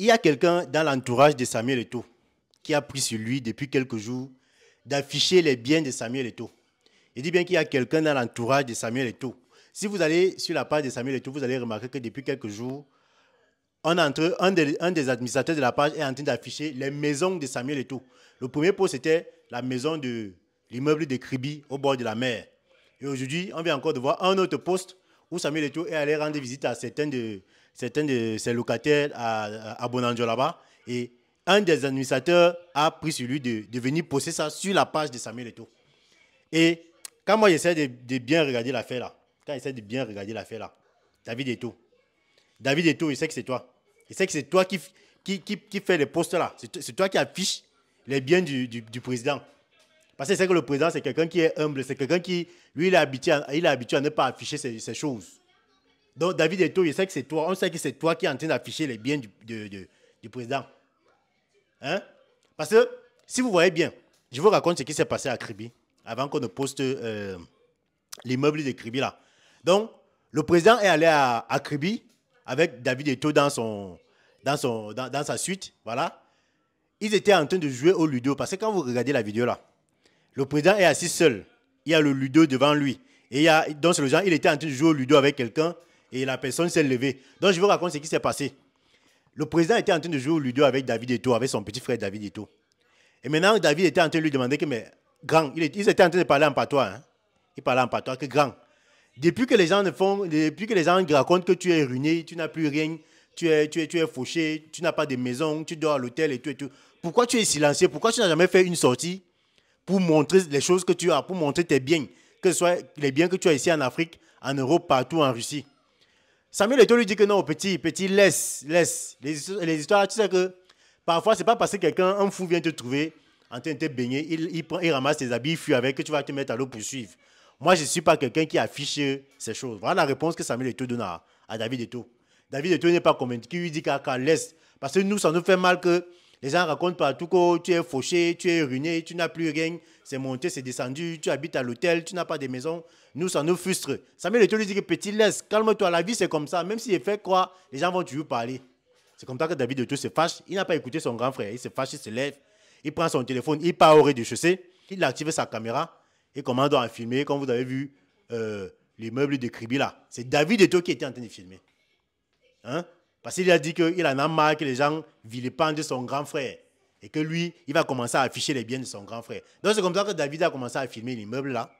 il y a quelqu'un dans l'entourage de Samuel Eto'o qui a pris sur lui depuis quelques jours d'afficher les biens de Samuel Eto'o. Il dit bien qu'il y a quelqu'un dans l'entourage de Samuel Eto'o. Si vous allez sur la page de Samuel Eto'o, vous allez remarquer que depuis quelques jours, un des administrateurs de la page est en train d'afficher les maisons de Samuel Eto'o. Le premier poste, c'était la maison de l'immeuble de Kribi au bord de la mer. Et aujourd'hui, on vient encore de voir un autre poste où Samuel Eto'o est allé rendre visite à certains de ses locataires à Bonanjo là-bas. Et un des administrateurs a pris sur lui de venir poster ça sur la page de Samuel Eto'o. Et quand moi j'essaie de bien regarder l'affaire là, David Eto'o, il sait que c'est toi. Il sait que c'est toi qui fait les postes là. C'est toi qui affiche les biens du président. Parce que c'est que le président, c'est quelqu'un qui est humble, c'est quelqu'un qui, lui, il est habitué à ne pas afficher ces choses. Donc, David Eto'o, il sait que c'est toi. On sait que c'est toi qui es en train d'afficher les biens du président. Hein? Parce que, si vous voyez bien, je vous raconte ce qui s'est passé à Kribi, avant qu'on ne poste l'immeuble de Kribi là. Donc, le président est allé à Kribi avec David Eto'o dans sa suite, voilà. Ils étaient en train de jouer au ludo, parce que quand vous regardez la vidéo là, le président est assis seul. Il y a le ludo devant lui. Et donc, le genre, il était en train de jouer au ludo avec quelqu'un et la personne s'est levée. Donc, je vous raconte ce qui s'est passé. Le président était en train de jouer au ludo avec David Eto'o, avec son petit frère David Eto'o. Et maintenant, David était en train de lui demander que, mais grand, ils étaient en train de parler en patois. Hein? Il parlait en patois, que grand. Depuis que les gens racontent que tu es ruiné, tu n'as plus rien, tu es fauché, tu n'as pas de maison, tu dors à l'hôtel et tout et tout. Pourquoi tu es silencieux? Pourquoi tu n'as jamais fait une sortie pour montrer les choses que tu as, pour montrer tes biens, que ce soit les biens que tu as ici en Afrique, en Europe, partout en Russie? Samuel Eto'o lui dit que non, petit, laisse. Les histoires, tu sais que parfois, c'est pas parce que un fou vient te trouver en train de te baigner, il ramasse tes habits, il fuit avec, que tu vas te mettre à l'eau poursuivre. Moi, je ne suis pas quelqu'un qui affiche ces choses. Voilà la réponse que Samuel Eto'o donne à David Eto'o. David Eto'o n'est pas convaincu, il lui dit qu'à laisse. Parce que nous, ça nous fait mal que les gens racontent partout que tu es fauché, tu es ruiné, tu n'as plus rien, c'est monté, c'est descendu, tu habites à l'hôtel, tu n'as pas de maison. Nous, ça nous frustre. Samuel Eto'o lui dit que petit, laisse, calme-toi, la vie c'est comme ça. Même s'il fait quoi, les gens vont toujours parler. C'est comme ça que David Eto'o se fâche. Il n'a pas écouté son grand frère. Il se fâche, il se lève, il prend son téléphone, il part au rez-de-chaussée, il active sa caméra et commence à filmer, comme vous avez vu l'immeuble de Kribi là. C'est David Eto'o qui était en train de filmer. Hein? Parce qu'il a dit qu'il en a marre que les gens vilipendent son grand frère. Et que lui, il va commencer à afficher les biens de son grand frère. Donc c'est comme ça que David a commencé à filmer l'immeuble là.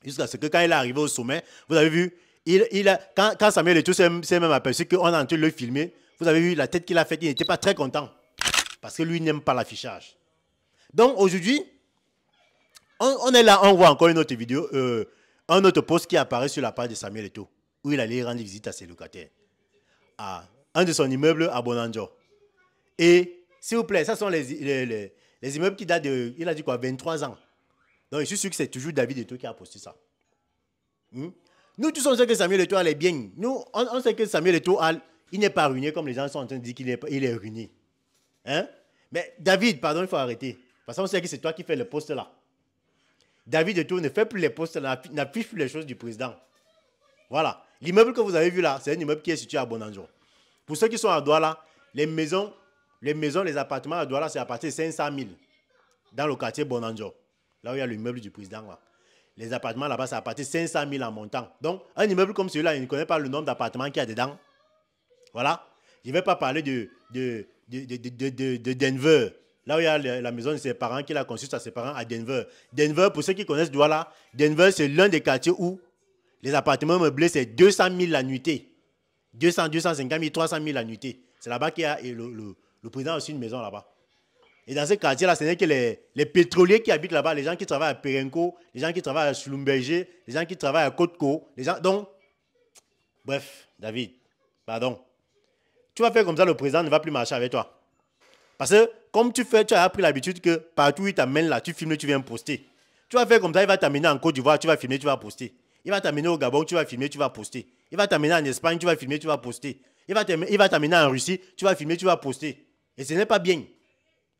Jusqu'à ce que quand il est arrivé au sommet, vous avez vu, quand Samuel Eto'o s'est même aperçu qu'on a en train de le filmer, vous avez vu la tête qu'il a faite, il n'était pas très content. Parce que lui n'aime pas l'affichage. Donc aujourd'hui, on est là, on voit encore une autre vidéo, un autre post qui apparaît sur la page de Samuel Eto'o, où il allait rendre visite à ses locataires. À un de son immeuble à Bonanjo. Et, s'il vous plaît, ça sont les immeubles qui datent de, il a dit quoi, 23 ans. Donc, je suis sûr que c'est toujours David Eto'o qui a posté ça. Nous, tous, on sait que Samuel Eto'o a les biens. Nous, on sait que Samuel Eto'o, il n'est pas ruiné comme les gens sont en train de dire qu'il est ruiné. Hein? Mais David, pardon, il faut arrêter. Parce qu'on sait que c'est toi qui fais le poste là. David Eto'o ne fait plus les postes, n'affiche plus les choses du président. Voilà. L'immeuble que vous avez vu là, c'est un immeuble qui est situé à Bonanjo. Pour ceux qui sont à Douala, les maisons, les appartements à Douala, c'est à partir de 500 000 dans le quartier Bonanjo. Là où il y a l'immeuble du président. Là. Les appartements là-bas, c'est à partir de 500 000 en montant. Donc, un immeuble comme celui-là, il ne connaît pas le nombre d'appartements qu'il y a dedans. Voilà. Je ne vais pas parler de Denver. Là où il y a la maison de ses parents, qu'il a conçue à ses parents à Denver. Denver, pour ceux qui connaissent Douala, Denver, c'est l'un des quartiers où les appartements meublés, c'est 200 000 la nuitée. 200, 250 000, 300 000 la nuitée. C'est là-bas qu'il y a le président a aussi une maison là-bas. Et dans ce quartier-là, ce n'est que les pétroliers qui habitent là-bas, les gens qui travaillent à Perenco, les gens qui travaillent à Schlumberger, les gens qui travaillent à Côte-Co, les gens... Donc, bref, David, pardon. Tu vas faire comme ça, le président ne va plus marcher avec toi. Parce que, comme tu as appris l'habitude que partout où il t'amène là, tu filmes, tu viens poster. Tu vas faire comme ça, il va t'amener en Côte d'Ivoire, tu vas filmer, tu vas poster. Il va t'amener au Gabon, tu vas filmer, tu vas poster. Il va t'amener en Espagne, tu vas filmer, tu vas poster. Il va t'amener en Russie, tu vas filmer, tu vas poster. Et ce n'est pas bien.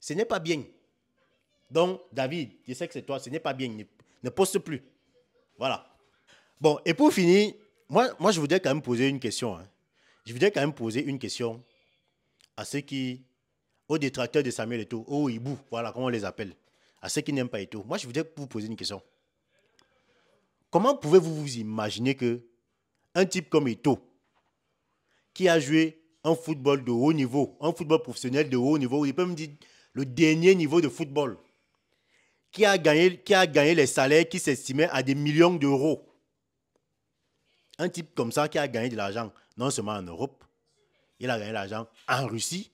Ce n'est pas bien. Donc, David, je sais que c'est toi, ce n'est pas bien. Ne poste plus. Voilà. Bon, et pour finir, moi je voudrais quand même poser une question. Hein. Je voudrais quand même poser une question à aux détracteurs de Samuel Eto'o, aux hiboux, voilà comment on les appelle, à ceux qui n'aiment pas Eto'o. Moi, je voudrais vous poser une question. Comment pouvez-vous vous imaginer que un type comme Eto'o, qui a joué un football de haut niveau, un football professionnel de haut niveau, il peut me dire le dernier niveau de football, qui a gagné les salaires qui s'estimaient à des millions d'euros. Un type comme ça qui a gagné de l'argent, non seulement en Europe, il a gagné de l'argent en Russie.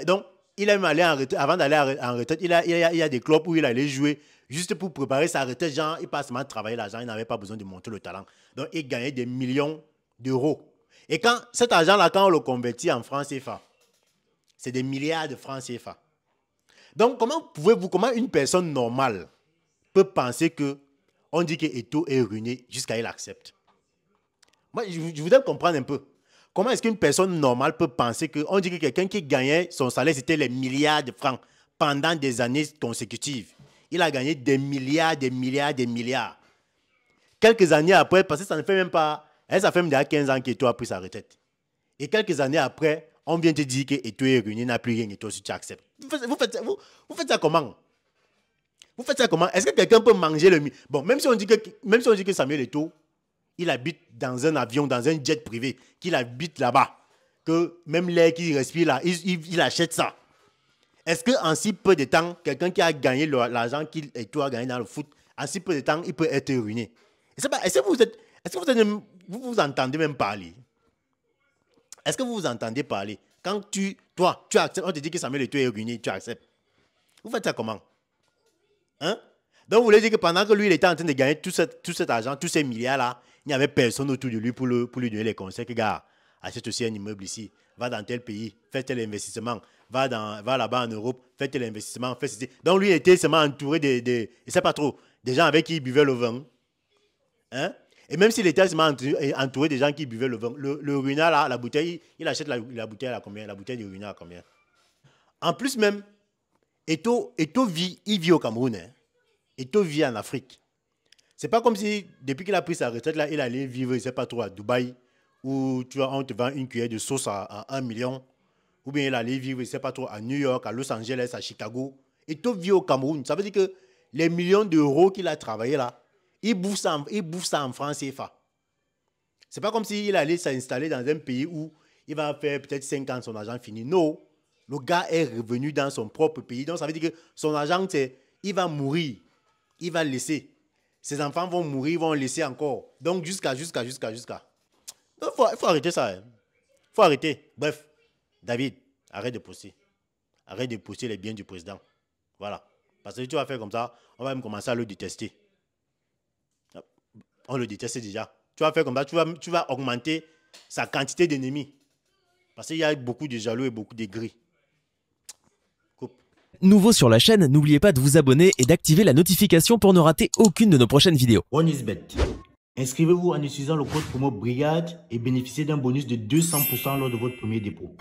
Donc, il est même allé en retraite. Avant d'aller en retraite, il y a des clubs où il allait jouer juste pour préparer sa retraite. Genre, il passe seulement travailler l'argent, il n'avait pas besoin de montrer le talent. Donc, il gagnait des millions d'euros. Et quand cet argent-là, quand on le convertit en francs CFA, c'est des milliards de francs CFA. Donc, comment une personne normale peut penser que on dit que Eto'o est ruiné jusqu'à il accepte? Moi, je voudrais comprendre un peu. Comment est-ce qu'une personne normale peut penser que on dit que quelqu'un qui gagnait son salaire, c'était les milliards de francs pendant des années consécutives. Il a gagné des milliards, des milliards, des milliards. Quelques années après, parce que ça ne fait même pas... Ça fait même déjà 15 ans qu'Eto'o a pris sa retraite. Et quelques années après, on vient te dire que Eto'o est ruiné, n'a plus rien, Eto'o, si tu acceptes. Vous faites ça comment? Vous faites ça comment? Est-ce que quelqu'un peut manger le... Bon, même si on dit que Samuel Eto'o, il habite dans un avion, dans un jet privé, qu'il habite là-bas, que même l'air qu'il respire là, il achète ça. Est-ce qu'en si peu de temps, quelqu'un qui a gagné l'argent qu'il a gagné dans le foot, en si peu de temps, il peut être ruiné? Est-ce que vous entendez même parler? Est-ce que vous vous entendez parler? Quand toi, tu acceptes, on te dit que Samuel Eto'o est ruiné, tu acceptes. Vous faites ça comment? Hein? Donc vous voulez dire que pendant que lui, il était en train de gagner tout cet argent, tous ces milliards-là, il n'y avait personne autour de lui pour lui donner les conseils que, gars, achète aussi un immeuble ici, va dans tel pays, fais tel investissement, va là-bas en Europe, fais tel investissement, fais ceci. Donc lui, il était seulement entouré je ne sais pas trop, des gens avec qui il buvait le vin. Hein? Et même s'il était seulement entouré des gens qui buvaient le vin, le ruina, là, la bouteille, il achète la bouteille à combien? La bouteille de ruina à combien? En plus même, Eto'o vit au Cameroun. Hein? Eto'o vit en Afrique. C'est pas comme si, depuis qu'il a pris sa retraite, là, il allait vivre, je ne sais pas trop, à Dubaï, où tu vois, on te vend une cuillère de sauce à 1 million, ou bien il allait vivre, je ne sais pas trop, à New York, à Los Angeles, à Chicago. Eto'o vit au Cameroun. Ça veut dire que les millions d'euros qu'il a travaillé là, il bouffe ça en francs CFA. C'est pas comme s'il allait s'installer dans un pays où il va faire peut-être 5 ans son argent fini. Non, le gars est revenu dans son propre pays. Donc ça veut dire que son argent, il va mourir, il va laisser. Ses enfants vont mourir, vont laisser encore. Donc jusqu'à. Donc il faut arrêter ça. Il faut arrêter. Bref, David, arrête de pousser. Arrête de pousser les biens du président. Voilà. Parce que si tu vas faire comme ça, on va même commencer à le détester. On le déteste déjà. Tu vas faire comme ça, tu vas augmenter sa quantité d'ennemis. Parce qu'il y a beaucoup de jaloux et beaucoup de gris. Coupe. Nouveau sur la chaîne, n'oubliez pas de vous abonner et d'activer la notification pour ne rater aucune de nos prochaines vidéos. OneIsBet. Inscrivez-vous en utilisant le code promo BRIGADE et bénéficiez d'un bonus de 200% lors de votre premier dépôt.